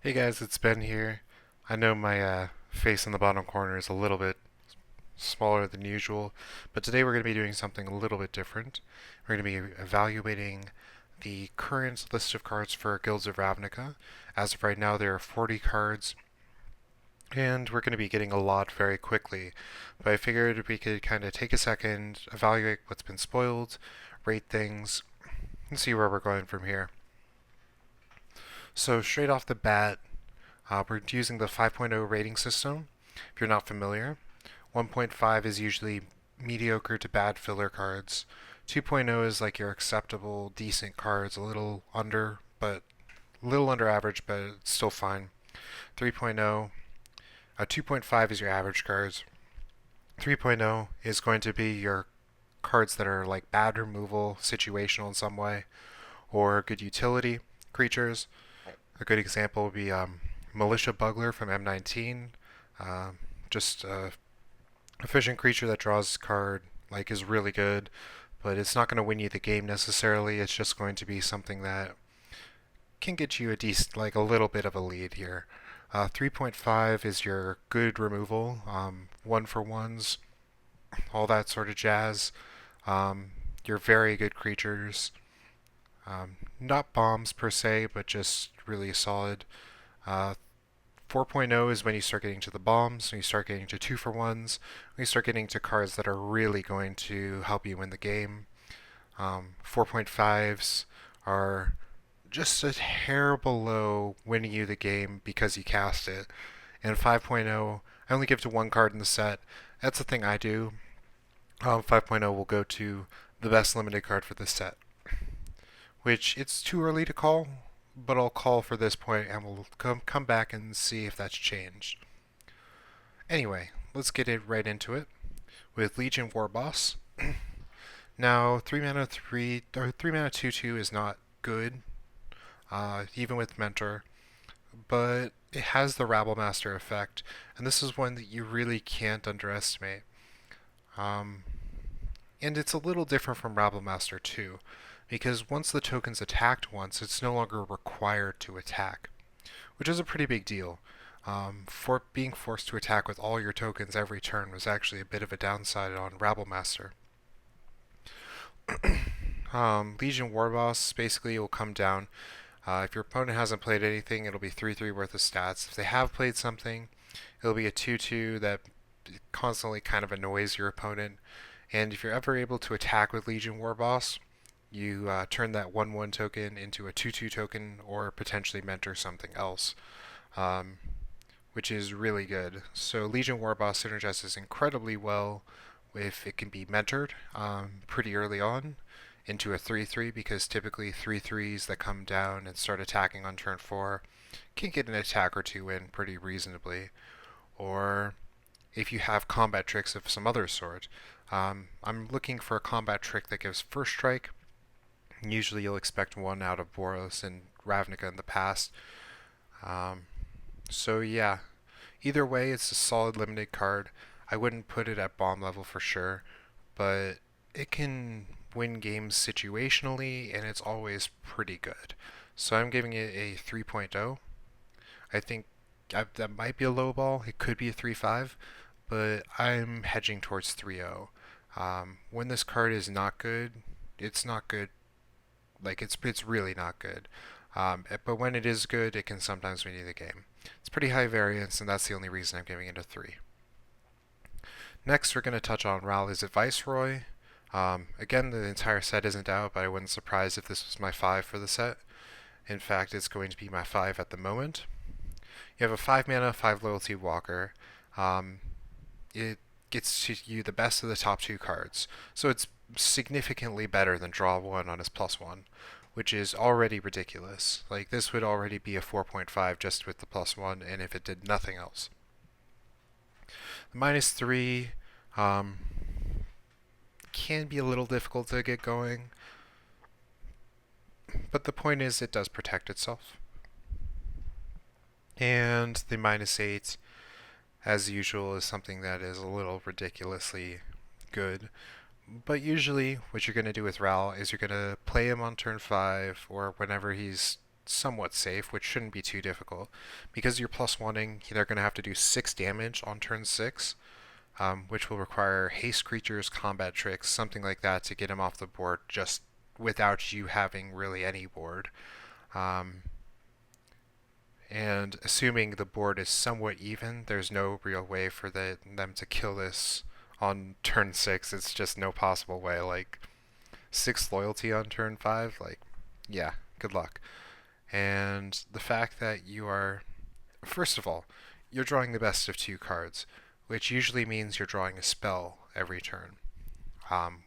Hey guys, it's Ben here. I know my face in the bottom corner is a little bit smaller than usual, but today we're going to be doing something a little bit different. We're going to be evaluating the current list of cards for Guilds of Ravnica. As of right now, there are 40 cards, and we're going to be getting a lot very quickly. But I figured we could kind of take a second, evaluate what's been spoiled, rate things, and see where we're going from here. So straight off the bat, we're using the 5.0 rating system. If you're not familiar, 1.5 is usually mediocre to bad filler cards. 2.0 is like your acceptable, decent cards, a little under average, but it's still fine. 3.0, 2.5 is your average cards. 3.0 is going to be your cards that are like bad removal, situational in some way, or good utility creatures. A good example would be Militia Bugler from M19. Uh, just a efficient creature that draws card like is really good, but it's not going to win you the game necessarily. It's just going to be something that can get you a decent, like a little bit of a lead here. 3.5 is your good removal, one for ones, all that sort of jazz. Your very good creatures, not bombs per se, but just really solid. Uh, 4.0 is when you start getting to the bombs, when you start getting to 2 for 1s, when you start getting to cards that are really going to help you win the game. 4.5s are just a hair below winning you the game because you cast it. And 5.0, I only give to one card in the set. That's the thing I do. 5.0 will go to the best limited card for the set, which it's too early to call, but I'll call for this point and we'll come back and see if that's changed. Anyway, let's get it right into it with Legion War Boss. Now, 3 mana 3 or 3 mana 2/2 is not good, even with Mentor, but it has the Rabble Master effect, and this is one that you really can't underestimate. Um, and it's a little different from Rabble Master too, because once the token's attacked once, it's no longer required to attack, which is a pretty big deal. For being forced to attack with all your tokens every turn was actually a bit of a downside on Rabble Master. Legion Warboss basically will come down. If your opponent hasn't played anything, it'll be 3/3 worth of stats. If they have played something, it'll be a 2/2 that constantly kind of annoys your opponent. And if you're ever able to attack with Legion Warboss, you turn that 1/1 token into a 2/2 token or potentially mentor something else, um, which is really good. So Legion Warboss synergizes incredibly well if it can be mentored pretty early on into a 3/3, because typically 3/3s that come down and start attacking on turn 4 can get an attack or two in pretty reasonably. Or if you have combat tricks of some other sort. I'm looking for a combat trick that gives first strike. Usually you'll expect one out of Boros and Ravnica in the past. Um, so yeah, either way, it's a solid limited card. I wouldn't put it at bomb level for sure, but it can win games situationally, and it's always pretty good. So I'm giving it a 3.0. I think that might be a low ball. It could be a 3.5, but I'm hedging towards 3.0. When this card is not good, it's not good. Like it's really not good. But when it is good, it can sometimes win you the game. It's pretty high variance, and that's the only reason I'm giving it a 3. Next, we're going to touch on Rally's Viceroy. Again, the entire set isn't out, but I wouldn't surprise if this was my 5 for the set. In fact, it's going to be my 5 at the moment. You have a 5 mana, 5 loyalty walker. It gets to you the best of the top 2 cards. So it's significantly better than draw 1 on his +1, which is already ridiculous. Like, this would already be a 4.5 just with the +1, and if it did nothing else. The -3 can be a little difficult to get going, but the point is it does protect itself. And the -8, as usual, is something that is a little ridiculously good. But usually, what you're going to do with Ral is you're going to play him on turn 5 or whenever he's somewhat safe, which shouldn't be too difficult. Because you're plus oneing, they're going to have to do 6 damage on turn 6, which will require haste creatures, combat tricks, something like that to get him off the board just without you having really any board. And assuming the board is somewhat even, there's no real way for them to kill this on turn 6. It's just no possible way. Like, 6 loyalty on turn 5, like, yeah, good luck. And the fact that you are, first of all, you're drawing the best of 2 cards, which usually means you're drawing a spell every turn,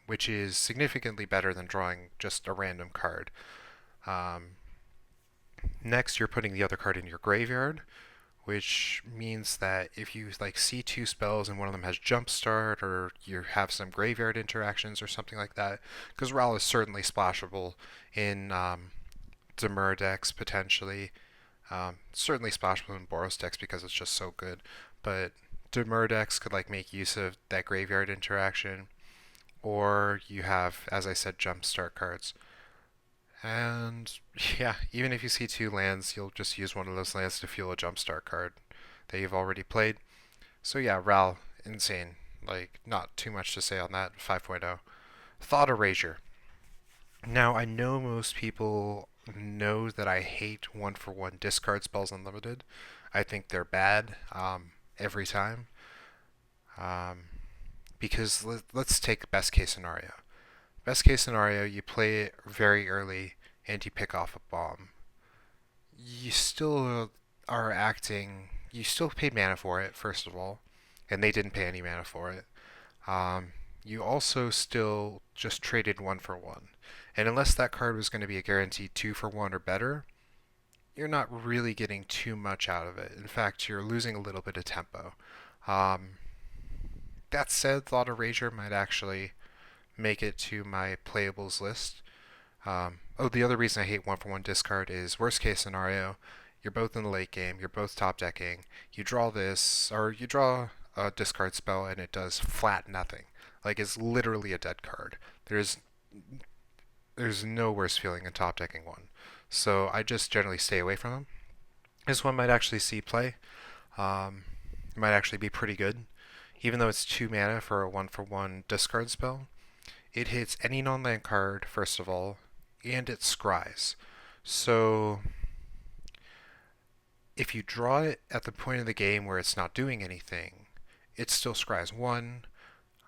which is significantly better than drawing just a random card. Next, you're putting the other card in your graveyard, which means that if you like see 2 spells and one of them has Jumpstart, or you have some graveyard interactions or something like that, because Ral is certainly splashable in Demur decks potentially. Certainly splashable in Boros decks because it's just so good, but Demur decks could like make use of that graveyard interaction, or you have, as I said, Jumpstart cards. And yeah, even if you see 2 lands, you'll just use one of those lands to fuel a Jumpstart card that you've already played. So yeah, Ral, insane. Like, not too much to say on that. 5.0. Thought Erasure. Now, I know most people know that I hate 1-for-1 discard spells unlimited. I think they're bad every time. Because let's take best case scenario. Best case scenario, you play it very early and you pick off a bomb. You still are acting, you still paid mana for it, first of all, and they didn't pay any mana for it. You also still just traded 1-for-1. And unless that card was going to be a guaranteed 2-for-1 or better, you're not really getting too much out of it. In fact, you're losing a little bit of tempo. That said, Thought Erasure might actually make it to my playables list. The other reason I hate 1-for-1 discard is worst case scenario, you're both in the late game, you're both top decking, you draw this, or you draw a discard spell and it does flat nothing. Like, it's literally a dead card. There's no worse feeling than top decking one. So I just generally stay away from them. This one might actually see play. It might actually be pretty good. Even though it's 2 mana for a 1-for-1 discard spell, it hits any non-land card, first of all, and it scries. So if you draw it at the point of the game where it's not doing anything, it still scries 1,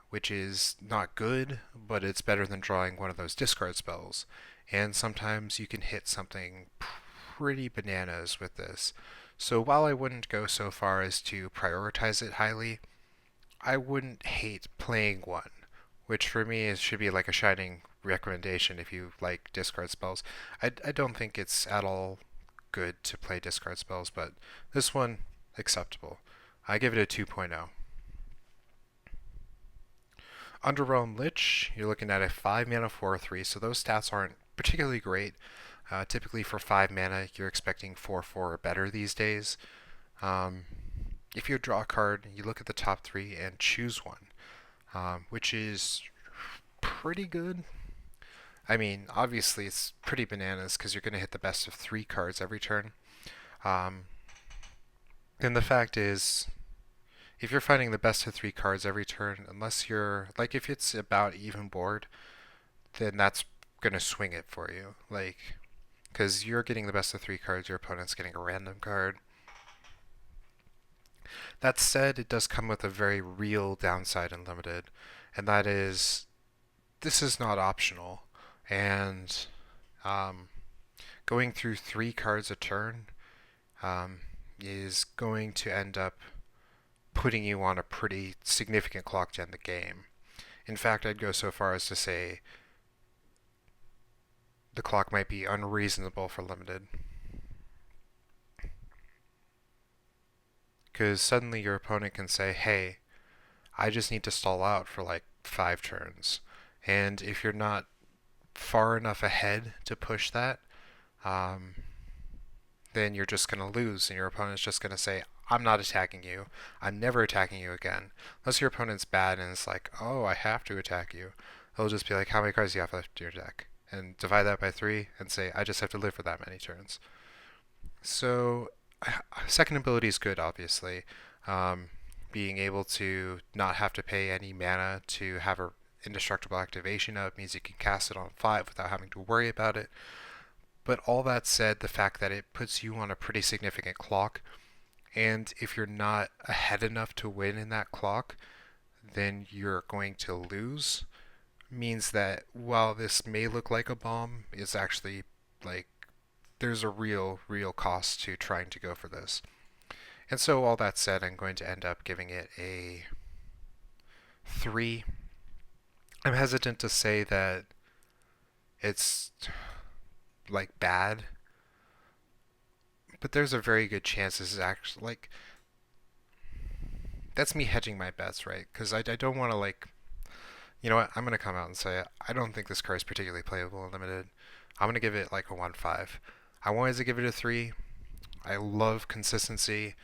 which is not good, but it's better than drawing one of those discard spells. And sometimes you can hit something pretty bananas with this. So while I wouldn't go so far as to prioritize it highly, I wouldn't hate playing one, which for me should be like a shining recommendation if you like discard spells. I don't think it's at all good to play discard spells, but this one, acceptable. I give it a 2.0. Underrealm Lich, you're looking at a 5 mana 4/3, so those stats aren't particularly great. Typically for 5 mana, you're expecting 4/4 or better these days. If you draw a card, you look at the top 3 and choose one, which is pretty good. I mean, obviously it's pretty bananas because you're going to hit the best of 3 cards every turn. And the fact is, if you're finding the best of 3 cards every turn, unless you're, like, if it's about even board, then that's going to swing it for you. Like, because you're getting the best of 3 cards, your opponent's getting a random card. That said, it does come with a very real downside in Limited, and that is, this is not optional. And going through 3 cards a turn is going to end up putting you on a pretty significant clock to end the game. In fact, I'd go so far as to say the clock might be unreasonable for Limited. Because suddenly your opponent can say, hey, I just need to stall out for like 5 turns. And if you're not far enough ahead to push that, then you're just going to lose, and your opponent's just going to say, I'm not attacking you. I'm never attacking you again. Unless your opponent's bad and it's like, oh, I have to attack you. They'll just be like, how many cards do you have left in your deck? And divide that by 3 and say, I just have to live for that many turns. So, second ability is good, obviously. Um, Being able to not have to pay any mana to have a indestructible activation up means you can cast it on 5 without having to worry about it. But all that said, the fact that it puts you on a pretty significant clock, and if you're not ahead enough to win in that clock, then you're going to lose, means that while this may look like a bomb, it's actually like there's a real cost to trying to go for this. And so all that said, I'm going to end up giving it a 3. I'm hesitant to say that it's like bad, but there's a very good chance this is actually like that's me hedging my bets, right? Because I don't want to like you know what? I'm gonna come out and say it. I don't think this card is particularly playable in limited. I'm gonna give it like a 1-5. I wanted to give it a 3. I love consistency,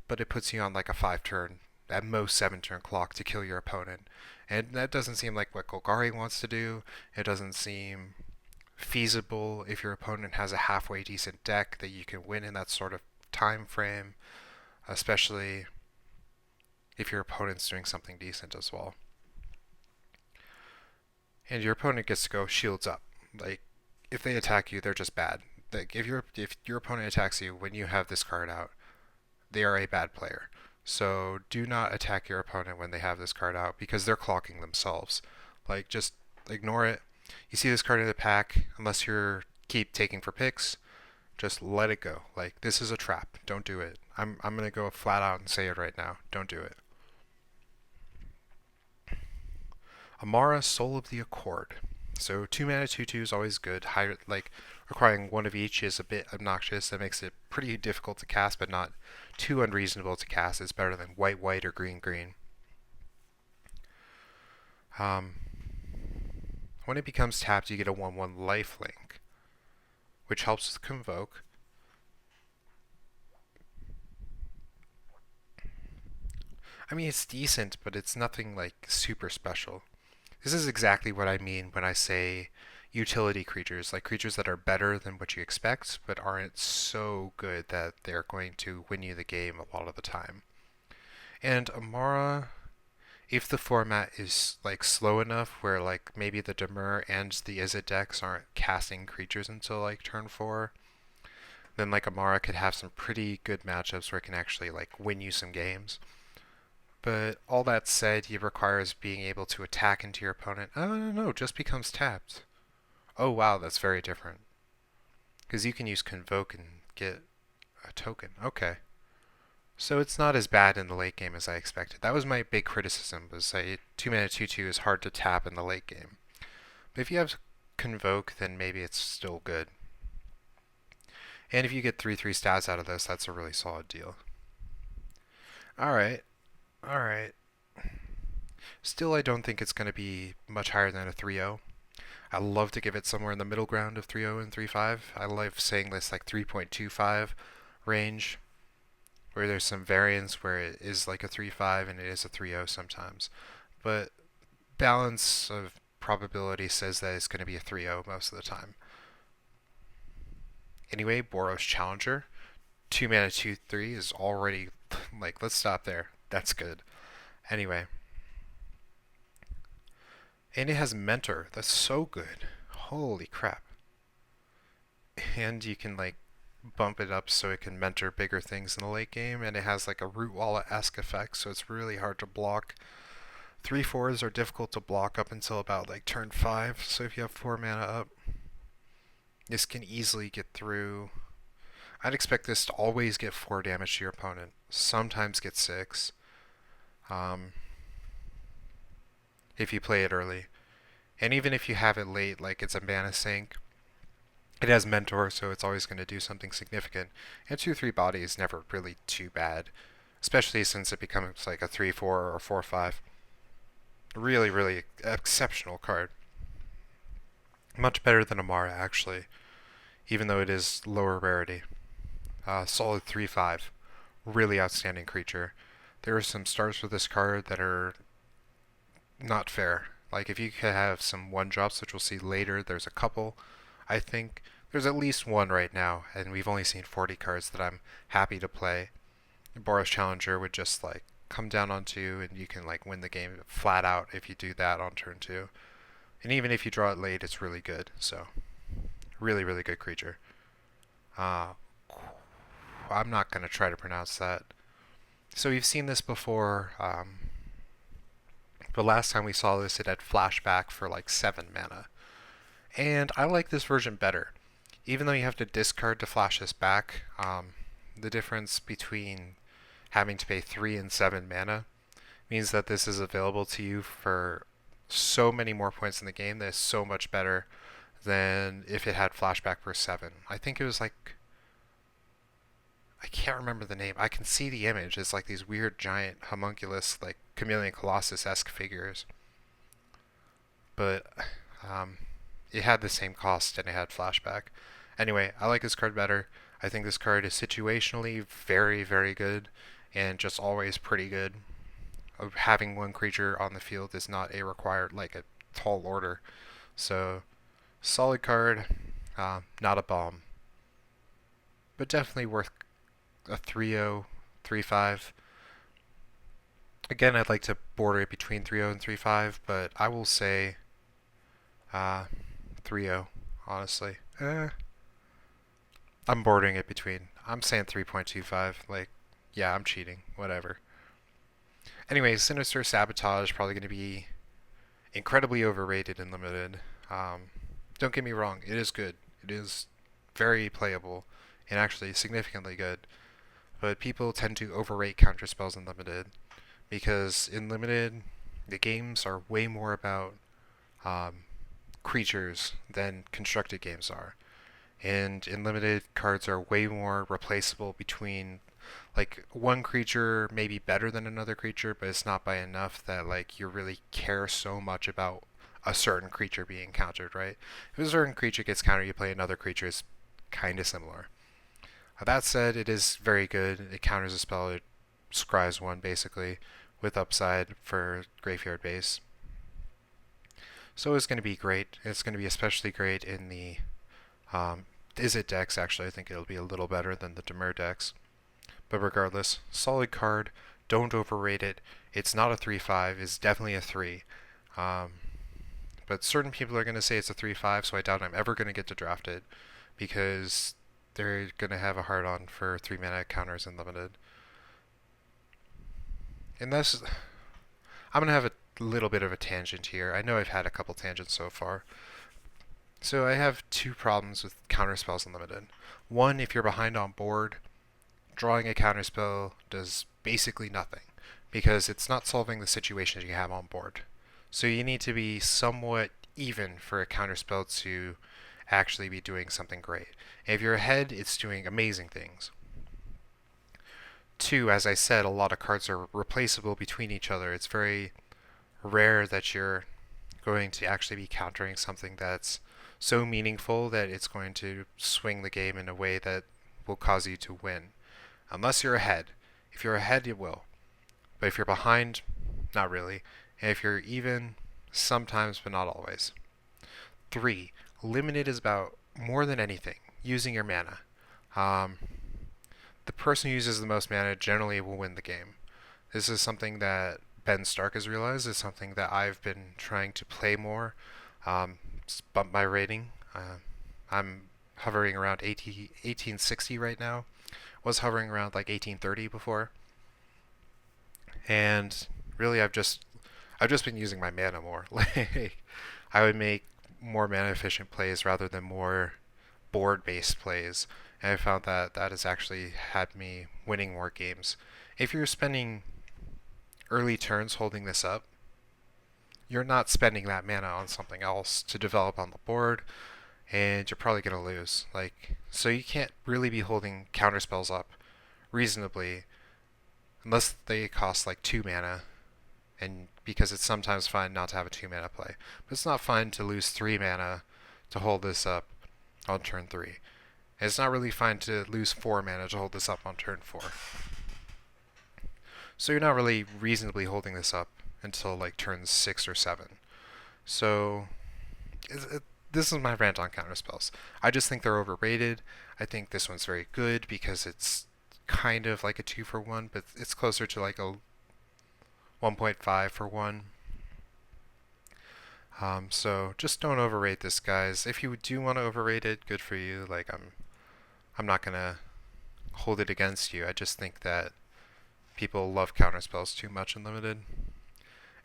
but it puts you on like a 5-turn, at most 7-turn clock to kill your opponent. And that doesn't seem like what Golgari wants to do. It doesn't seem feasible if your opponent has a halfway decent deck that you can win in that sort of time frame, especially if your opponent's doing something decent as well. And your opponent gets to go shields up. Like if they attack you, they're just bad. Like if your opponent attacks you when you have this card out, they are a bad player. So do not attack your opponent when they have this card out because they're clocking themselves. Like just ignore it. You see this card in the pack, unless you're keep taking for picks, just let it go. Like this is a trap. Don't do it. I'm gonna go flat out and say it right now. Don't do it. Amara, Soul of the Accord. So 2 mana 2/2 is always good. Higher, like requiring one of each is a bit obnoxious. That makes it pretty difficult to cast, but not too unreasonable to cast. It's better than white white or green green. Um, when it becomes tapped, you get a 1/1 lifelink, which helps with Convoke. I mean, it's decent, but it's nothing like super special. This is exactly what I mean when I say utility creatures, like creatures that are better than what you expect, but aren't so good that they're going to win you the game a lot of the time. And Amara, if the format is like slow enough where like maybe the Demur and the Izzet decks aren't casting creatures until like turn 4, then like Amara could have some pretty good matchups where it can actually like win you some games. But all that said, it requires being able to attack into your opponent. Oh, no, just becomes tapped. Oh, wow, that's very different. Because you can use Convoke and get a token. Okay. So it's not as bad in the late game as I expected. That was my big criticism, was that 2 mana 2/2 is hard to tap in the late game. But if you have Convoke, then maybe it's still good. And if you get 3/3 stats out of this, that's a really solid deal. Alright, alright. Still, I don't think it's going to be much higher than a 3/0. I love to give it somewhere in the middle ground of 3/0 and 3/5. I love saying this like 3.25 range, where there's some variance where it is like a 3/5 and it is a 3/0 sometimes. But balance of probability says that it's going to be a 3/0 most of the time. Anyway, Boros Challenger, 2 mana 2/3 is already like, let's stop there. That's good. Anyway. And it has Mentor. That's so good. Holy crap. And you can like bump it up so it can mentor bigger things in the late game, and it has like a root wallet-esque effect, so it's really hard to block. 3/4s are difficult to block up until about like turn 5, so if you have 4 mana up, this can easily get through. I'd expect this to always get 4 damage to your opponent, sometimes get 6, if you play it early. And even if you have it late, like it's a mana sink, it has Mentor, so it's always going to do something significant. And 2/3 body is never really too bad, especially since it becomes like a 3/4 or 4/5. Really, really exceptional card. Much better than Amara, actually, even though it is lower rarity. Solid 3/5. Really outstanding creature. There are some stars for this card that are not fair. Like if you could have some 1-drops, which we'll see later, there's a couple. I think there's at least one right now, and we've only seen 40 cards that I'm happy to play. Boros Challenger would just like come down on 2, and you can like win the game flat out if you do that on turn 2. And even if you draw it late, it's really good. So, really, really good creature. Uh, I'm not going to try to pronounce that. So we've seen this before. The last time we saw this, it had flashback for like 7 mana. And I like this version better. Even though you have to discard to flash this back, the difference between having to pay 3 and 7 mana means that this is available to you for so many more points in the game that is so much better than if it had flashback for 7. I think it was like, I can't remember the name. I can see the image. It's like these weird giant homunculus, like Chameleon Colossus-esque figures. But it had the same cost and it had flashback. Anyway, I like this card better. I think this card is situationally very, very good and just always pretty good. Having one creature on the field is not a required, like a tall order. So, solid card, not a bomb. But definitely worth a 3-0, 3-5. Again, I'd like to border it between 3-0 and 3-5, but I will say 3-0, honestly. I'm bordering it between. I'm saying 3.25. Like, yeah, I'm cheating. Whatever. Anyway, Sinister Sabotage probably going to be incredibly overrated in Limited. Don't get me wrong, it is good. It is very playable and actually significantly good. But people tend to overrate counterspells in Limited because in Limited, the games are way more about creatures than constructed games are. And in Limited, cards are way more replaceable between, like, one creature may be better than another creature, but it's not by enough that, like, you really care so much about a certain creature being countered, right? If a certain creature gets countered, you play another creature, it's kind of similar. That said, it is very good. It counters a spell, it scries one, basically, with upside for graveyard base. So it's going to be great. It's going to be especially great in the Izzet decks, actually. I think it'll be a little better than the Demur decks. But regardless, solid card. Don't overrate it. It's not a 3-5. It's definitely a 3. But certain people are going to say it's a 3-5, so I doubt I'm ever going to get to draft it because they're going to have a hard-on for 3-mana counters in Limited. And this, I'm going to have a little bit of a tangent here. I know I've had a couple tangents so far. So I have 2 problems with counterspells in Limited. One, if you're behind on board, drawing a counterspell does basically nothing because it's not solving the situations you have on board. So you need to be somewhat even for a counterspell to actually be doing something great. And if you're ahead, it's doing amazing things. 2, as I said, a lot of cards are replaceable between each other. It's very rare that you're going to actually be countering something that's so meaningful that it's going to swing the game in a way that will cause you to win. Unless you're ahead. If you're ahead, it will. But if you're behind, not really. And if you're even, sometimes, but not always. 3, Limited is about, more than anything, using your mana. The person who uses the most mana generally will win the game. This is something that Ben Stark has realized. It's something that I've been trying to play more. Bump my rating. I'm hovering around 1860 right now. Was hovering around like 1830 before. And really I've just been using my mana more. Like I would make more mana efficient plays rather than more board based plays. And I found that that has actually had me winning more games. If you're spending early turns holding this up, you're not spending that mana on something else to develop on the board, and you're probably going to lose. Like, so you can't really be holding counterspells up reasonably unless they cost like 2 mana, and because it's sometimes fine not to have a 2 mana play. But it's not fine to lose 3 mana to hold this up on turn 3. And it's not really fine to lose 4 mana to hold this up on turn 4. So you're not really reasonably holding this up until like turn 6 or 7. So this is my rant on counterspells. I just think they're overrated. I think this one's very good because it's kind of like a 2 for 1, but it's closer to like a 1.5 for 1. So just don't overrate this, guys. If you do want to overrate it, good for you. Like I'm not gonna hold it against you. I just think that people love counterspells too much in limited.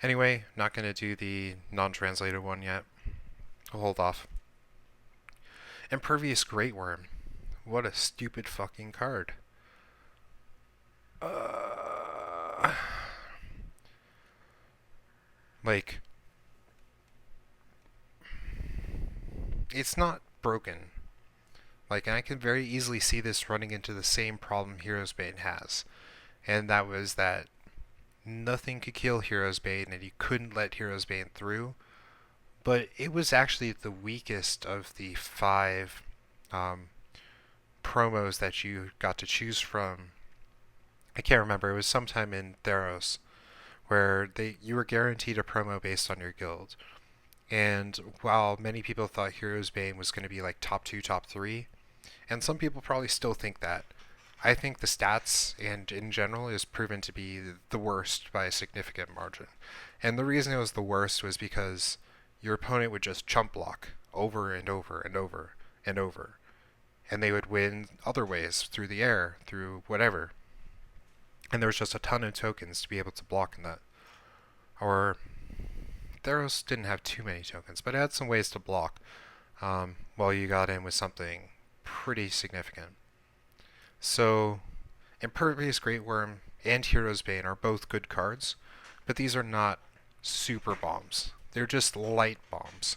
Anyway, not gonna do the non-translated one yet. I'll hold off. Impervious Great Worm. What a stupid fucking card. Like, it's not broken. Like, and I can very easily see this running into the same problem Hero's Bane has. And that was that nothing could kill Hero's Bane and you couldn't let Hero's Bane through. But it was actually the weakest of the 5 promos that you got to choose from. I can't remember. It was sometime in Theros where you were guaranteed a promo based on your guild. And while many people thought Hero's Bane was going to be like top 2, top 3, and some people probably still think that, I think the stats and in general is proven to be the worst by a significant margin. And the reason it was the worst was because your opponent would just chump block over and over and over and over. And they would win other ways, through the air, through whatever. And there was just a ton of tokens to be able to block in that. Or Theros didn't have too many tokens, but it had some ways to block while you got in with something pretty significant. So, Impervious Great Worm and Hero's Bane are both good cards, but these are not super bombs. They're just light bombs.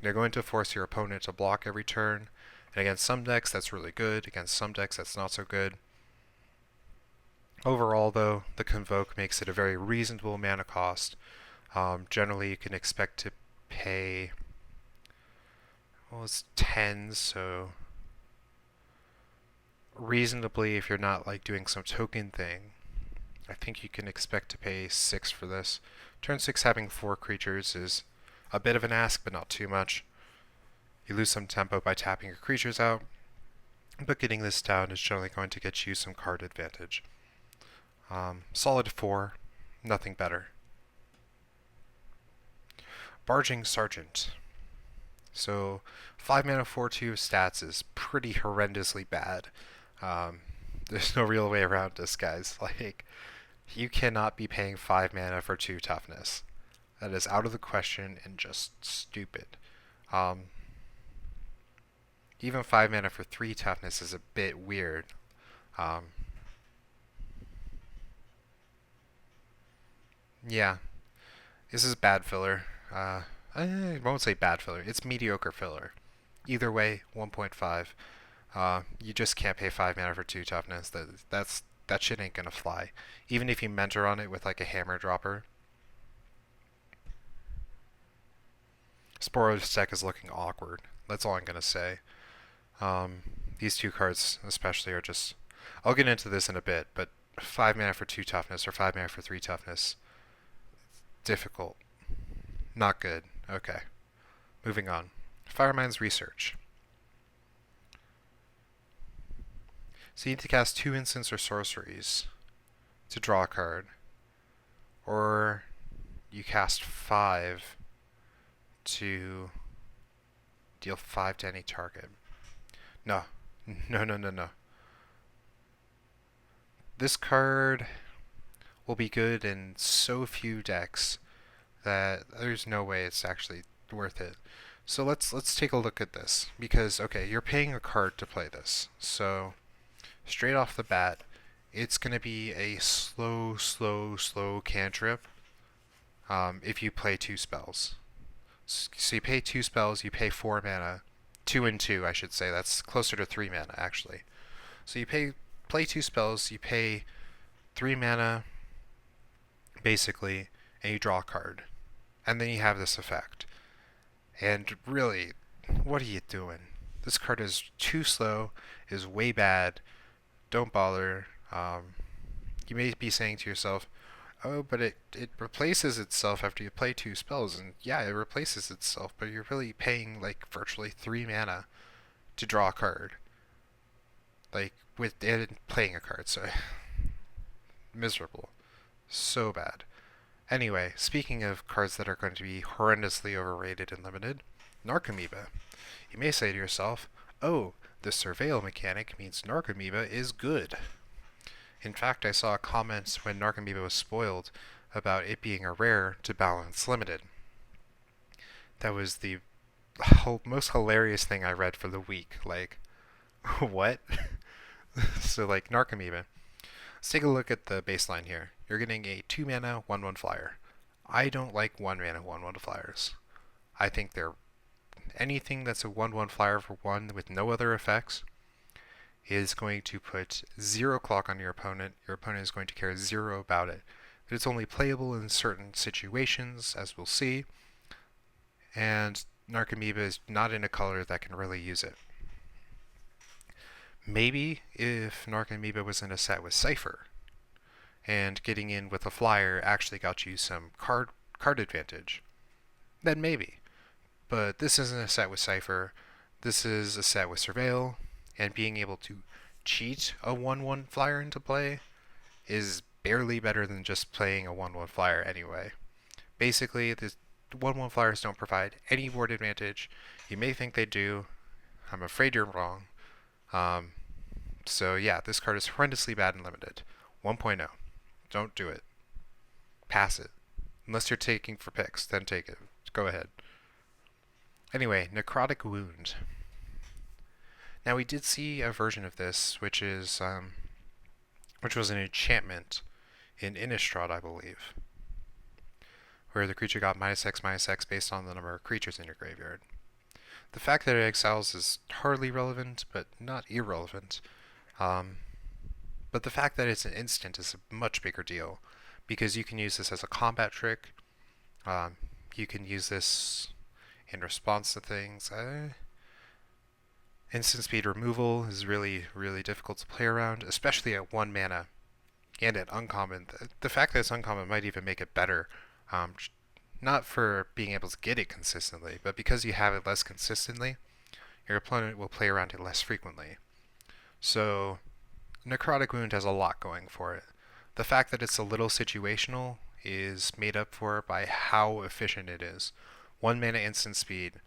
They're going to force your opponent to block every turn, and against some decks that's really good, against some decks that's not so good. Overall, though, the Convoke makes it a very reasonable mana cost. Generally, you can expect to pay, well, it's 10, so reasonably, if you're not like doing some token thing, I think you can expect to pay 6 for this. Turn 6 having 4 creatures is a bit of an ask, but not too much. You lose some tempo by tapping your creatures out, but getting this down is generally going to get you some card advantage. Solid 4, nothing better. Barging Sergeant. So 5 mana 4/2 stats is pretty horrendously bad. There's no real way around this, guys. Like, you cannot be paying 5 mana for 2 toughness. That is out of the question and just stupid. Even 5 mana for 3 toughness is a bit weird. Yeah, this is bad filler. I won't say bad filler. It's mediocre filler. Either way, 1.5. You just can't pay 5 mana for 2 toughness. That shit ain't gonna fly. Even if you mentor on it with like a hammer dropper. Boros deck is looking awkward. That's all I'm gonna say. These 2 cards especially are just... I'll get into this in a bit, but 5 mana for 2 toughness or 5 mana for 3 toughness. Difficult. Not good. Okay. Moving on. Firemind's Research. So you need to cast 2 instants or sorceries to draw a card. Or you cast 5 to deal 5 to any target. No. No. This card will be good in so few decks that there's no way it's actually worth it. So let's take a look at this, because okay, you're paying a card to play this. So straight off the bat, it's going to be a slow cantrip if you play 2 spells. So you pay 2 spells, you pay 4 mana. 2 and 2, I should say. That's closer to 3 mana, actually. So you play 2 spells, you pay 3 mana, basically, and you draw a card. And then you have this effect. And really, what are you doing? This card is too slow, is way bad, don't bother. You may be saying to yourself, Oh, but it replaces itself after you play 2 spells, and yeah, it replaces itself, but you're really paying like virtually 3 mana to draw a card. Like, with it playing a card, so miserable. So bad. Anyway, speaking of cards that are going to be horrendously overrated and limited, Norcanamoeba. You may say to yourself, oh, the Surveil mechanic means Norcanamoeba is good. In fact, I saw a comment when Narcomoeba was spoiled about it being a rare to balance limited. That was the most hilarious thing I read for the week. Like, what? So, like, Narcomoeba. Let's take a look at the baseline here. You're getting a 2 mana 1/1 flyer. I don't like 1 mana 1/1 flyers. I think they're anything that's a 1/1 flyer for 1 with no other effects is going to put 0 clock on your opponent. Your opponent is going to care 0 about it. But it's only playable in certain situations, as we'll see, and Narcomoeba is not in a color that can really use it. Maybe if Narcomoeba was in a set with Cypher, and getting in with a flyer actually got you some card advantage, then maybe. But this isn't a set with Cypher. This is a set with Surveil, and being able to cheat a 1/1 flyer into play is barely better than just playing a 1/1 flyer anyway. Basically, the 1/1 flyers don't provide any board advantage. You may think they do. I'm afraid you're wrong. So yeah, this card is horrendously bad and limited. 1.0. Don't do it. Pass it. Unless you're taking for picks, then take it. Go ahead. Anyway, Necrotic Wound. Now we did see a version of this, which was an enchantment in Innistrad, I believe, where the creature got -X/-X based on the number of creatures in your graveyard. The fact that it exiles is hardly relevant, but not irrelevant. But the fact that it's an instant is a much bigger deal, because you can use this as a combat trick. You can use this in response to things. Instant speed removal is really, really difficult to play around, especially at 1 mana and at uncommon. The fact that it's uncommon might even make it better. Not for being able to get it consistently, but because you have it less consistently, your opponent will play around it less frequently. So, Necrotic Wound has a lot going for it. The fact that it's a little situational is made up for by how efficient it is. 1 mana instant speed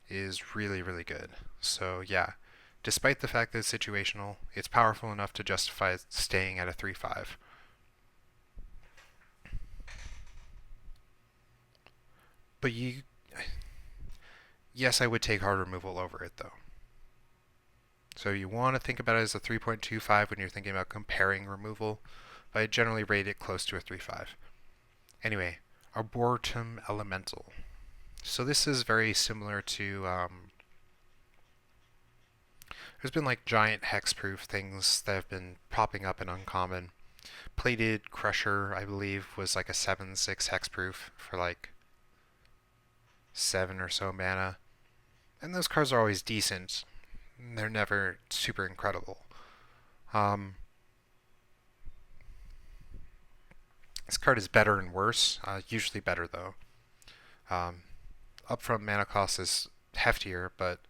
is really, really good. So yeah, despite the fact that it's situational, it's powerful enough to justify staying at a 3/5. But yes, I would take hard removal over it though. So you want to think about it as a 3.25 when you're thinking about comparing removal, but I generally rate it close to a 3/5. Anyway, Arboretum Elemental. So this is very similar to, there's been like giant hexproof things that have been popping up in uncommon. Plated Crusher, I believe, was like a 7/6 hexproof for like 7 or so mana. And those cards are always decent. They're never super incredible. This card is better and worse, usually better though. Upfront mana cost is heftier, but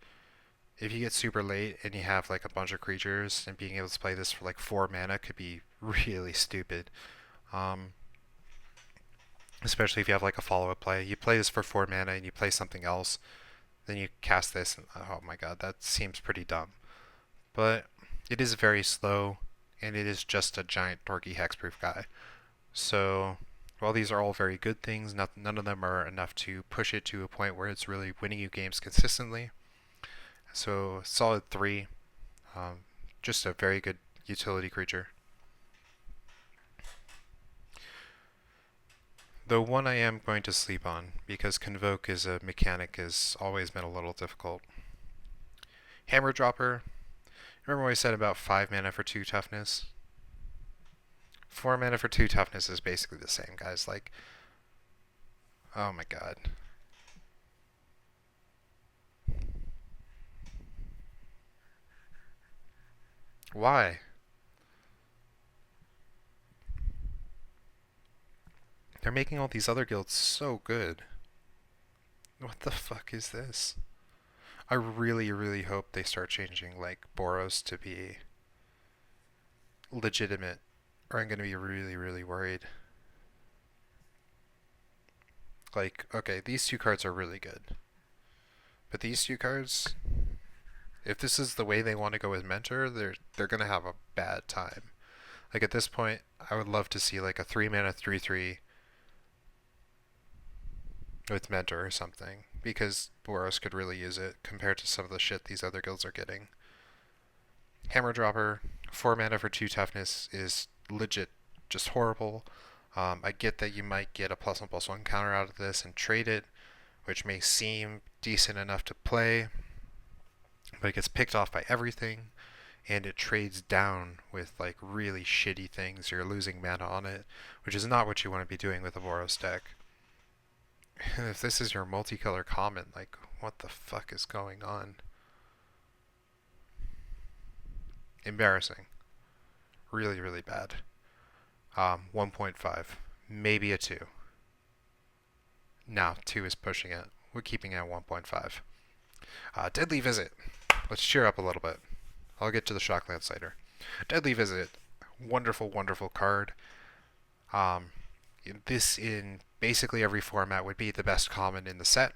if you get super late and you have like a bunch of creatures, and being able to play this for like 4 mana could be really stupid. Especially if you have like a follow-up play. You play this for 4 mana and you play something else, then you cast this, and oh my god, that seems pretty dumb. But it is very slow, and it is just a giant dorky hexproof guy. So while these are all very good things, none of them are enough to push it to a point where it's really winning you games consistently. So solid 3, just a very good utility creature. The one I am going to sleep on, because Convoke as a mechanic has always been a little difficult. Hammer Dropper. Remember what I said about 5 mana for 2 toughness? 4 mana for 2 toughness is basically the same, guys. Like, oh my god. Why? They're making all these other guilds so good. What the fuck is this? I really, really hope they start changing, like, Boros to be legitimate, or I'm gonna be really, really worried. Like, okay, these two cards are really good. But these two cards, if this is the way they want to go with Mentor, they're gonna have a bad time. Like at this point, I would love to see like a 3-mana 3/3 with Mentor or something, because Boros could really use it compared to some of the shit these other guilds are getting. Hammer Dropper, 4 mana for 2 toughness is legit just horrible. I get that you might get a +1/+1 counter out of this and trade it, which may seem decent enough to play, but it gets picked off by everything, and it trades down with like really shitty things. You're losing mana on it, which is not what you want to be doing with a Boros deck. If this is your multicolor common, like what the fuck is going on? Embarrassing. Really, really bad. 1.5. Maybe a 2. No, 2 is pushing it. We're keeping it at 1.5. Deadly Visit. Let's cheer up a little bit. I'll get to the Shocklands later. Deadly Visit. Wonderful, wonderful card. This in basically every format would be the best common in the set.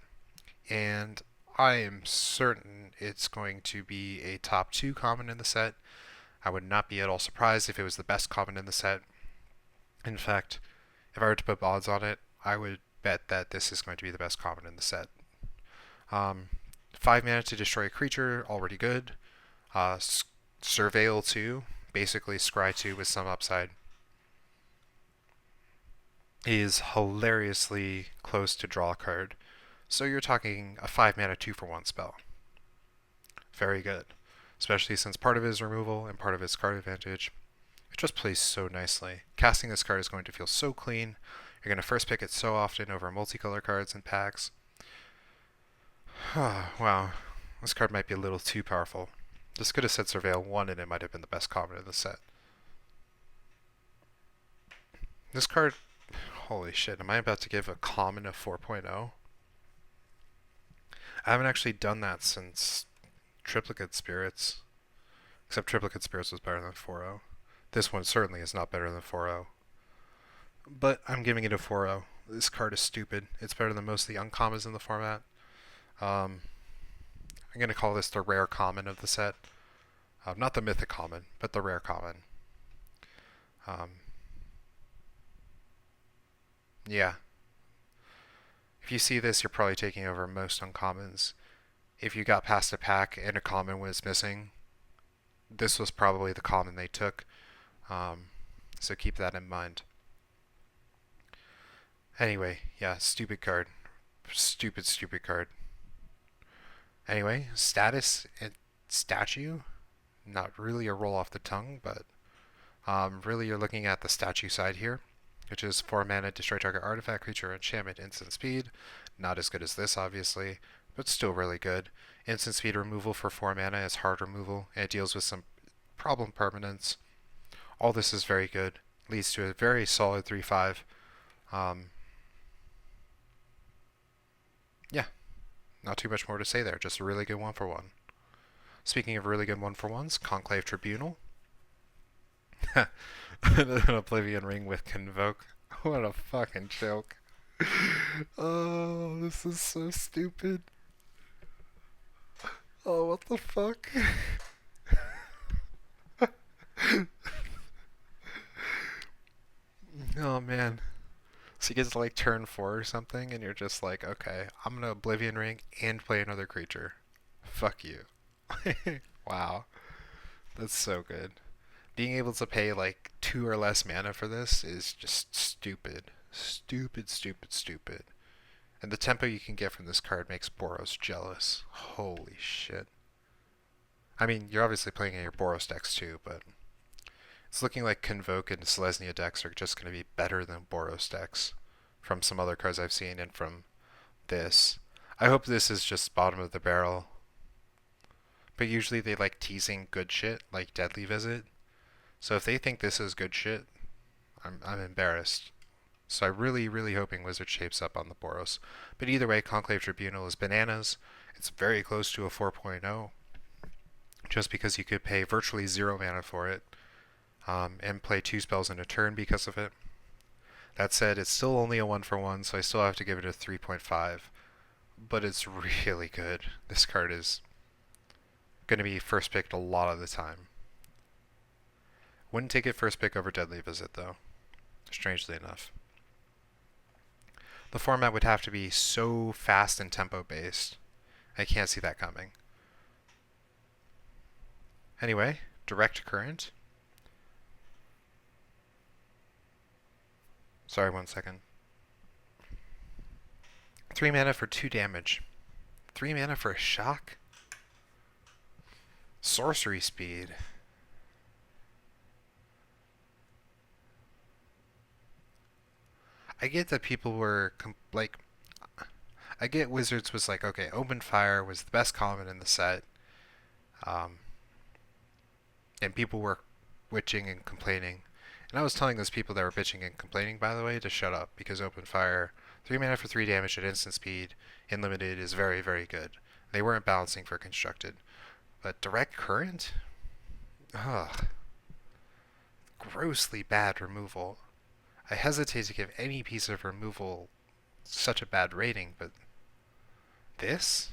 And I am certain it's going to be a top 2 common in the set. I would not be at all surprised if it was the best common in the set. In fact, if I were to put odds on it, I would bet that this is going to be the best common in the set. 5 mana to destroy a creature, already good. Surveil 2, basically Scry 2 with some upside, is hilariously close to draw a card. So you're talking a 5 mana 2-for-1 spell. Very good. Especially since part of it is removal and part of it is card advantage. It just plays so nicely. Casting this card is going to feel so clean. You're going to first pick it so often over multicolor cards and packs. Wow, this card might be a little too powerful. This could have said Surveil 1 and it might have been the best common in the set. This card, holy shit, am I about to give a common a 4.0? I haven't actually done that since Triplicate Spirits. Except Triplicate Spirits was better than 4.0. This one certainly is not better than 4.0. But I'm giving it a 4.0. This card is stupid. It's better than most of the uncommons in the format. I'm going to call this the rare common of the set. Not the mythic common, but the rare common. Yeah. If you see this, you're probably taking over most uncommons. If you got past a pack and a common was missing, this was probably the common they took. So keep that in mind. Anyway, yeah, stupid card. Stupid, stupid card. Anyway, status and statue. Not really a roll off the tongue, but really you're looking at the statue side here, which is 4 mana, destroy target artifact, creature, enchantment, instant speed. Not as good as this, obviously, but still really good. Instant speed removal for 4 mana is hard removal, and it deals with some problem permanents. All this is very good. Leads to a very solid 3/5. Yeah, not too much more to say there. Just a really good 1-for-1. Speaking of really good 1-for-1s, Conclave Tribunal. An Oblivion Ring with Convoke. What a fucking joke. Oh, this is so stupid. Oh, what the fuck? Oh, man. So you get to like turn 4 or something, and you're just like, okay, I'm gonna Oblivion Ring and play another creature. Fuck you. Wow. That's so good. Being able to pay like 2 or less mana for this is just stupid. Stupid, stupid, stupid. And the tempo you can get from this card makes Boros jealous. Holy shit. I mean, you're obviously playing in your Boros decks too, but it's looking like Convoke and Selesnya decks are just going to be better than Boros decks from some other cards I've seen and from this. I hope this is just bottom of the barrel. But usually they like teasing good shit, like Deadly Visit. So if they think this is good shit, I'm embarrassed. So I'm really hoping Wizard shapes up on the Boros. But either way, Conclave Tribunal is bananas. It's very close to a 4.0, just because you could pay virtually 0 mana for it, and play 2 spells in a turn because of it. That said, it's still only a 1-for-1, so I still have to give it a 3.5. But it's really good. This card is going to be first picked a lot of the time. Wouldn't take it first pick over Deadly Visit, though, strangely enough. The format would have to be so fast and tempo-based. I can't see that coming. Anyway, Direct Current. Sorry, 1 second. 3 mana for 2 damage. 3 mana for a shock? Sorcery speed. I get that people were I get Wizards was like, okay, Open Fire was the best common in the set, and people were witching and complaining. And I was telling those people that were bitching and complaining, by the way, to shut up, because Open Fire, 3 mana for 3 damage at instant speed in limited is very good. They weren't balancing for constructed. But Direct Current? Ugh. Grossly bad removal. I hesitate to give any piece of removal such a bad rating, but this?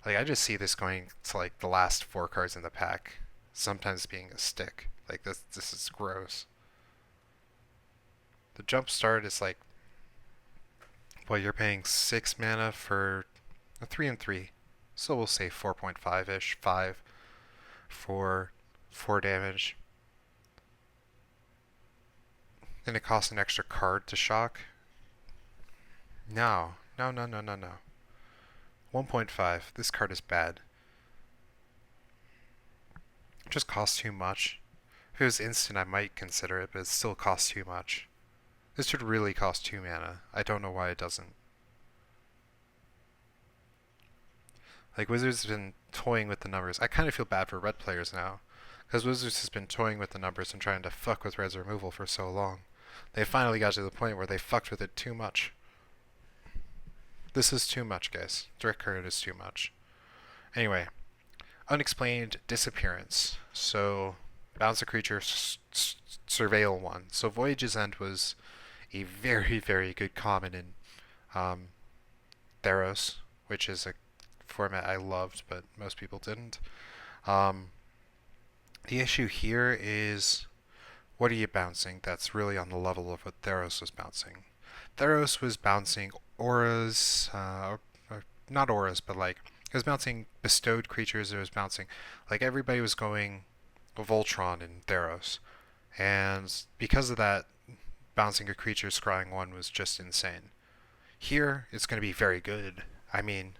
Like, I just see this going to, like, the last 4 cards in the pack, sometimes being a stick. Like, this is gross. The Jumpstart is like, well, you're paying 6 mana for a 3/3. So we'll say 4.5-ish, 5 for 4 damage. And it costs an extra card to shock. No. 1.5. This card is bad. It just costs too much. If it was instant, I might consider it, but it still costs too much. This should really cost 2 mana. I don't know why it doesn't. Like, Wizards has been toying with the numbers. I kind of feel bad for red players now, because Wizards has been toying with the numbers and trying to fuck with red's removal for so long. They finally got to the point where they fucked with it too much. This is too much, guys. Direct Current is too much. Anyway, Unexplained Disappearance. So, bounce a creature, Surveil 1. So Voyage's End was a very good common in Theros, which is a format I loved, but most people didn't. The issue here is, what are you bouncing that's really on the level of what Theros was bouncing? Theros was bouncing auras, or not auras, but like, it was bouncing bestowed creatures, it was bouncing, like, everybody was going Voltron in Theros. And because of that, bouncing a creature scrying 1 was just insane. Here, it's going to be very good. I mean,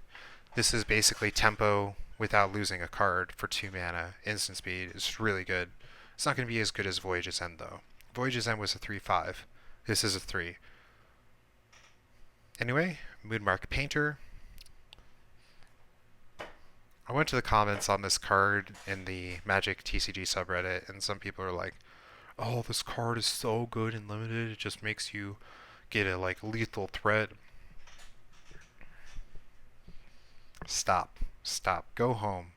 this is basically tempo without losing a card for 2 mana. Instant speed is really good. It's not going to be as good as Voyage's End, though. Voyage's End was a 3/5. This is a 3. Anyway, Midmark Painter. I went to the comments on this card in the Magic TCG subreddit, and some people are like, oh, this card is so good and limited, it just makes you get a, like, lethal threat. Stop. Go home.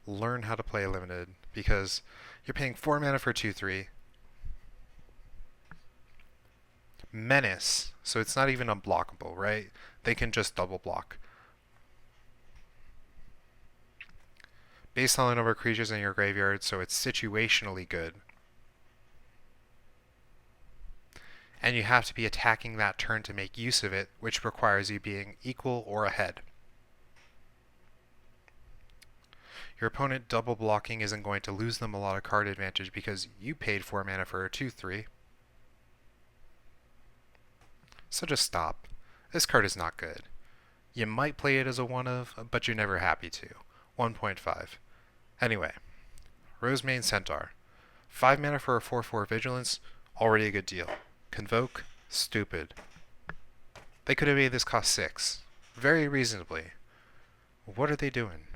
Learn how to play limited, because you're paying 4 mana for 2/3. Menace, so it's not even unblockable, right? They can just double block. Based on the number of creatures in your graveyard, so it's situationally good. And you have to be attacking that turn to make use of it, which requires you being equal or ahead. Your opponent double blocking isn't going to lose them a lot of card advantage because you paid 4 mana for a 2/3. So just stop. This card is not good. You might play it as a 1-of, but you're never happy to. 1.5. Anyway, Rosemane Centaur. 5 mana for a 4/4 Vigilance, already a good deal. Convoke, stupid. They could have made this cost 6. Very reasonably. What are they doing?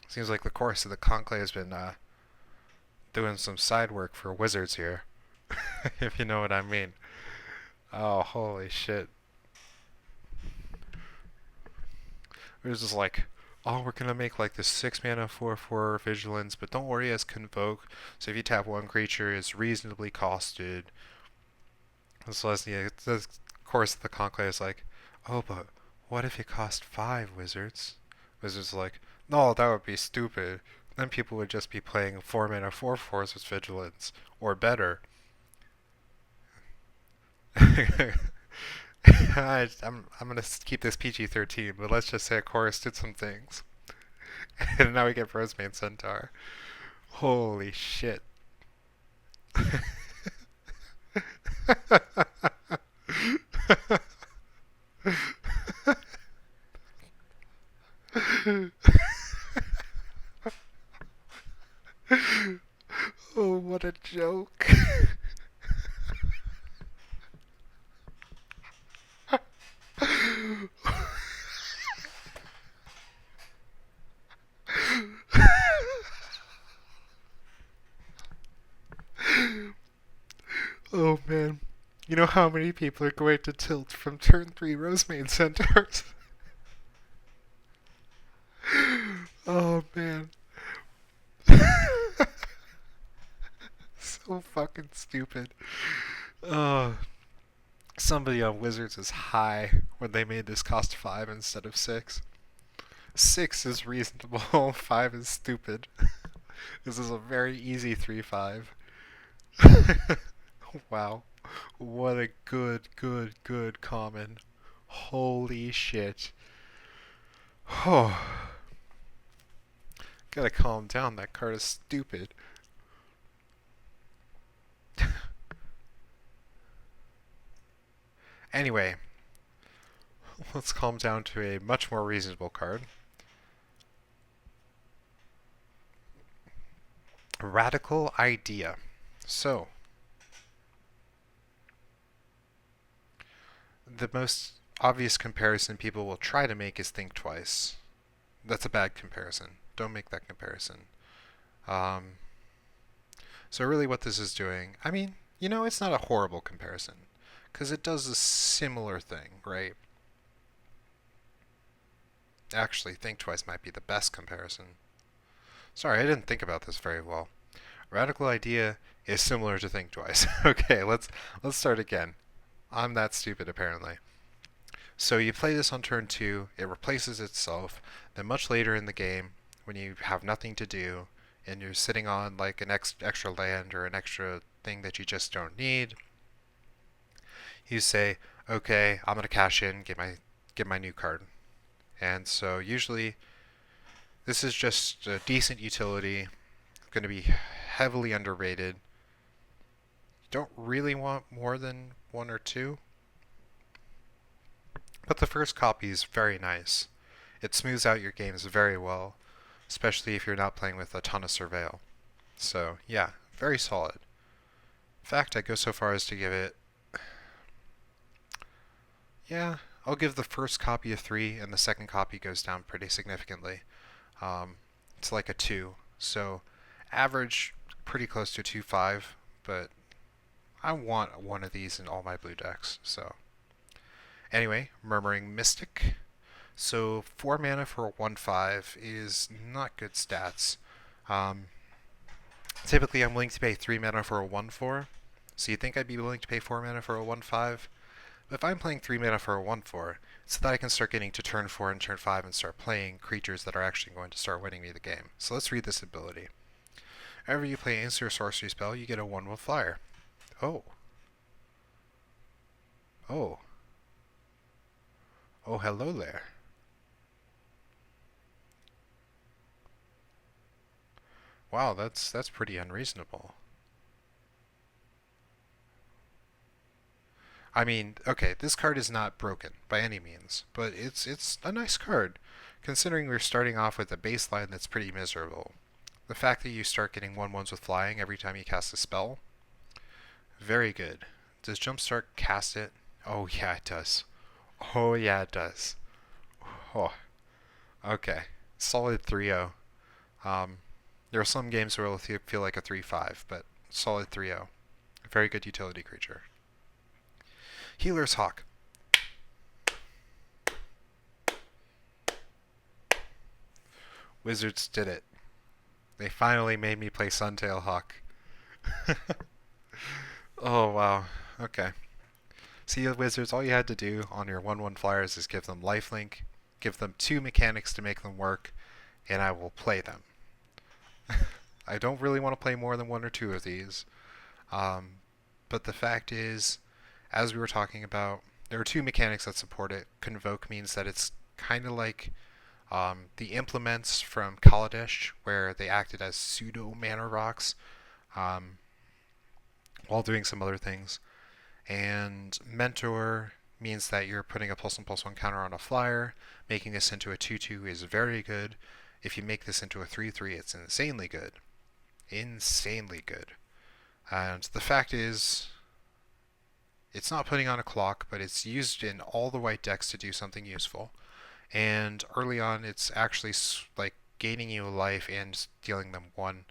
Seems like the course of the Conclave has been doing some side work for wizards here, if you know what I mean. Oh, holy shit. It was just like, oh, we're gonna make like this 6 mana 4/4 vigilance, but don't worry, as Convoke. So if you tap one creature, it's reasonably costed. And so of course the Conclave is like, oh, but what if it cost 5 wizards? Wizards are like, no, that would be stupid. Then people would just be playing 4 mana 4/4s with vigilance, or better. I'm gonna keep this PG-13, but let's just say a chorus did some things, and now we get Rosemane Centaur. Holy shit! Oh, what a joke! Oh man. You know how many people are going to tilt from turn 3 Rosemane Centaurs? Oh man. So fucking stupid. Oh, somebody on Wizards is high when they made this cost 5 instead of 6. 6 is reasonable, 5 is stupid. This is a very easy 3/5. Wow. What a good common. Holy shit. Oh. Gotta calm down, that card is stupid. Anyway, let's calm down to a much more reasonable card. Radical Idea. So, the most obvious comparison people will try to make is Think Twice. That's a bad comparison. Don't make that comparison. So really what this is doing, I mean, you know, it's not a horrible comparison, because it does a similar thing, right? Actually, Think Twice might be the best comparison. Sorry, I didn't think about this very well. Radical Idea is similar to Think Twice. Okay, let's start again. I'm that stupid, apparently. So you play this on turn 2, it replaces itself, then much later in the game, when you have nothing to do, and you're sitting on like an extra land or an extra thing that you just don't need, you say, okay, I'm going to cash in, get my new card. And so usually this is just a decent utility, going to be heavily underrated. You don't really want more than 1 or 2. But the first copy is very nice. It smooths out your games very well, especially if you're not playing with a ton of Surveil. So, yeah, very solid. In fact, I go so far as to give it... Yeah, I'll give the first copy a 3, and the second copy goes down pretty significantly. It's like a 2. So, average, pretty close to 2/5, but I want one of these in all my blue decks, so... Anyway, Murmuring Mystic. So 4 mana for a 1/5 is not good stats. Typically I'm willing to pay 3 mana for a 1/4. So you think I'd be willing to pay 4 mana for a 1/5? But if I'm playing 3 mana for a 1/4, it's so that I can start getting to turn 4 and turn 5 and start playing creatures that are actually going to start winning me the game. So let's read this ability. Whenever you play an instant or sorcery spell, you get a 1/1 flyer. Oh. Oh. Oh, hello there. Wow, that's pretty unreasonable. I mean, okay, this card is not broken by any means, but it's a nice card, considering we're starting off with a baseline that's pretty miserable. The fact that you start getting 1/1s with flying every time you cast a spell, very good. Does Jumpstart cast it? Oh yeah, it does. Oh yeah, it does. Oh, okay. Solid 3/0. There are some games where it'll feel like a 3-5, but solid 3-0. A very good utility creature. Healer's Hawk. Wizards did it. They finally made me play Suntail Hawk. Oh, wow. Okay. See, Wizards, all you had to do on your 1/1 flyers is give them lifelink, give them 2 mechanics to make them work, and I will play them. I don't really want to play more than 1 or 2 of these. But the fact is, as we were talking about, there are 2 mechanics that support it. Convoke means that it's kind of like the implements from Kaladesh, where they acted as pseudo mana rocks while doing some other things. And Mentor means that you're putting a +1/+1 counter on a flyer. Making this into a 2/2 is very good. If you make this into a 3/3, it's insanely good. Insanely good. And the fact is, it's not putting on a clock, but it's used in all the white decks to do something useful. And early on, it's actually like gaining you life and dealing them 1,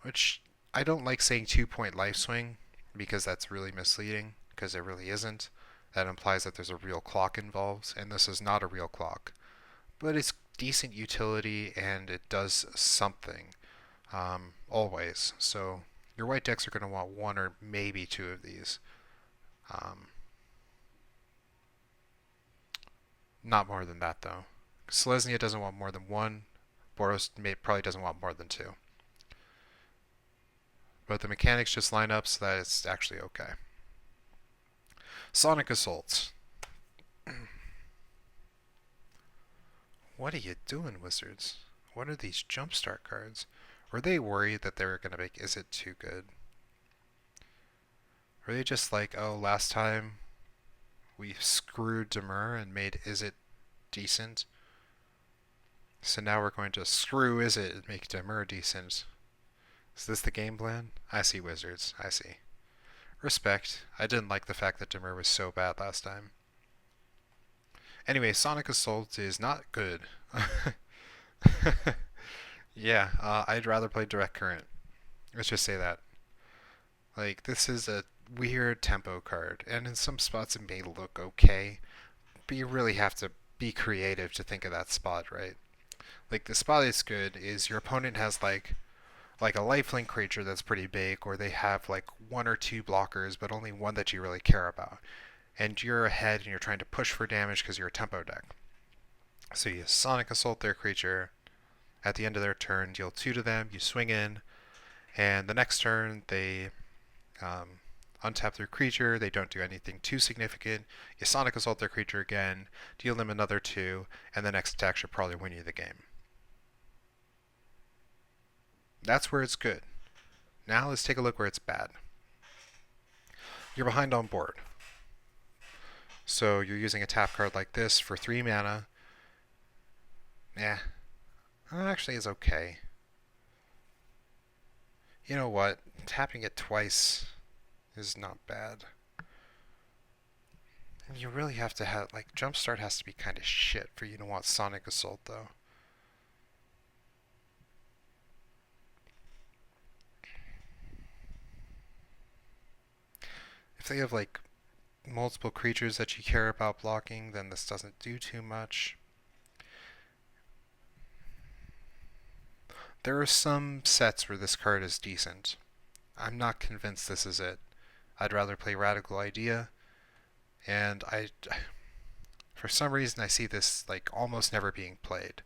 which I don't like saying 2-point life swing, because that's really misleading, because it really isn't. That implies that there's a real clock involved, and this is not a real clock. But it's decent utility, and it does something, always. So your white decks are going to want 1 or maybe 2 of these. Not more than that, though. Selesnya doesn't want more than 1. Boros probably doesn't want more than 2. But the mechanics just line up so that it's actually okay. Sonic Assault. What are you doing, Wizards? What are these Jumpstart cards? Were they worried that they were going to make Izzet too good? Were they just like, oh, last time we screwed Demur and made Izzet decent, so now we're going to screw Izzet and make Demur decent? Is this the game plan? I see, Wizards. I see. Respect. I didn't like the fact that Demur was so bad last time. Anyway, Sonic Assault is not good. Yeah, I'd rather play Direct Current. Let's just say that. Like, this is a weird tempo card, and in some spots it may look okay, but you really have to be creative to think of that spot, right? Like, the spot that's good is your opponent has like a lifelink creature that's pretty big, or they have like 1 or 2 blockers, but only 1 that you really care about. And you're ahead and you're trying to push for damage because you're a tempo deck. So you Sonic Assault their creature. At the end of their turn, deal 2 to them, you swing in, and the next turn they untap their creature, they don't do anything too significant. You Sonic Assault their creature again, deal them another 2, and the next attack should probably win you the game. That's where it's good. Now let's take a look where it's bad. You're behind on board. So you're using a tap card like this for 3 mana. Yeah, that actually is okay. You know what? Tapping it twice is not bad. And you really have to have, like, Jumpstart has to be kind of shit for you to want Sonic Assault, though. If they have, like, multiple creatures that you care about blocking, then this doesn't do too much. There are some sets where this card is decent. I'm not convinced this is it. I'd rather play Radical Idea, and for some reason I see this like almost never being played,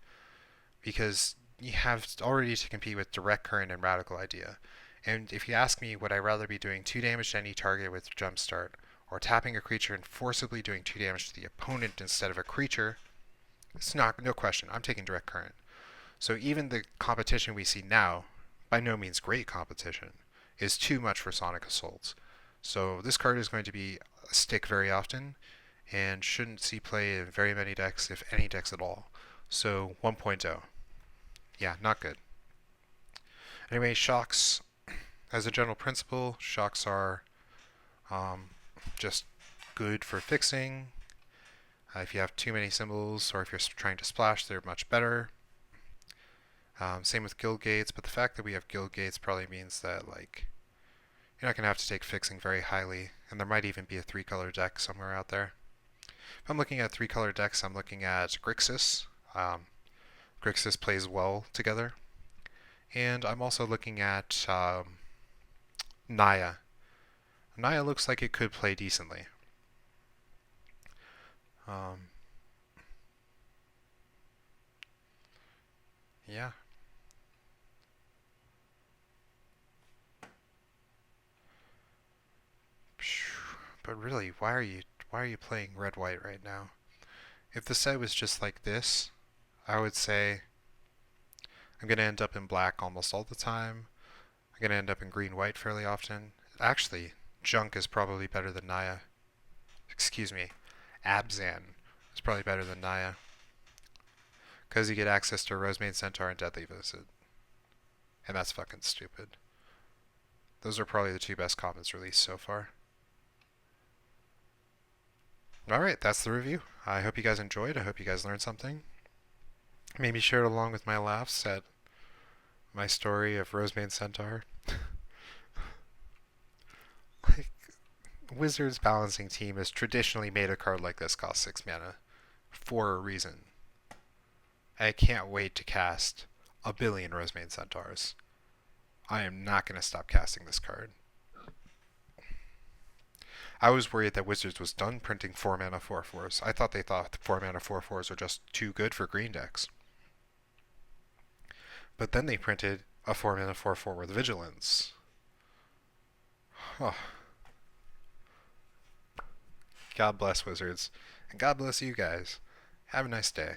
because you have already to compete with Direct Current and Radical Idea. And if you ask me, would I rather be doing 2 damage to any target with Jumpstart, or tapping a creature and forcibly doing 2 damage to the opponent instead of a creature, it's not, no question, I'm taking Direct Current. So even the competition we see now, by no means great competition, is too much for Sonic Assaults. So this card is going to be a stick very often, and shouldn't see play in very many decks, if any decks at all. So 1.0. Yeah, not good. Anyway, shocks. As a general principle, shocks are just good for fixing. If you have too many symbols, or if you're trying to splash, they're much better. Same with guild gates, but the fact that we have guild gates probably means that like you're not going to have to take fixing very highly, and there might even be a 3-color deck somewhere out there. If I'm looking at 3-color decks, I'm looking at Grixis. Grixis plays well together. And I'm also looking at Naya. Naya looks like it could play decently. Yeah. But really, why are you playing red-white right now? If the set was just like this, I would say I'm going to end up in black almost all the time. I'm going to end up in green-white fairly often. Actually, Junk is probably better than Naya. Excuse me, Abzan is probably better than Naya. Because you get access to Rosemade Centaur and Deadly Visit. And that's fucking stupid. Those are probably the 2 best commons released so far. Alright, that's the review. I hope you guys enjoyed. I hope you guys learned something. Maybe share it along with my laughs at my story of Rosemade Centaur. Like, Wizards Balancing Team has traditionally made a card like this cost 6 mana for a reason. I can't wait to cast a billion Rosemade Centaurs. I am not going to stop casting this card. I was worried that Wizards was done printing 4 mana 4/4s. I thought they thought 4 mana 4/4s were just too good for green decks. But then they printed a 4 mana 4/4 with Vigilance. Oh. God bless Wizards. And God bless you guys. Have a nice day.